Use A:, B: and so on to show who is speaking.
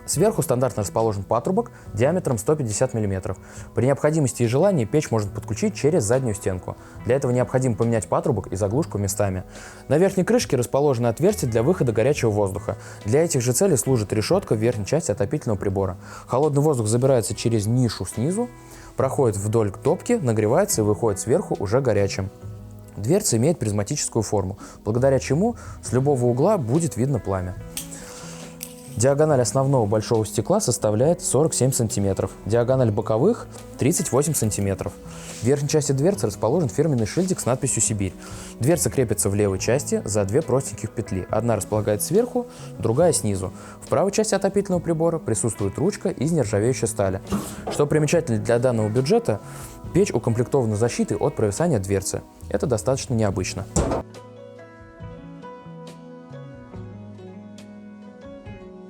A: Сверху стандартно расположен патрубок диаметром 150 мм. При необходимости и желании печь можно подключить через заднюю стенку. Для этого необходимо поменять патрубок и заглушку местами. На верхней крышке расположено отверстие для выхода горячего воздуха. Для этих же целей служит решетка в верхней части отопительного прибора. Холодный воздух забирается через нишу снизу, проходит вдоль топки, нагревается и выходит сверху уже горячим. Дверца имеет призматическую форму, благодаря чему с любого угла будет видно пламя. Диагональ основного большого стекла составляет 47 см, диагональ боковых 38 см. В верхней части дверцы расположен фирменный шильдик с надписью «Сибирь». Дверца крепится в левой части за две простеньких петли. Одна располагается сверху, другая снизу. В правой части отопительного прибора присутствует ручка из нержавеющей стали. Что примечательно для данного бюджета, печь укомплектована защитой от провисания дверцы. Это достаточно необычно.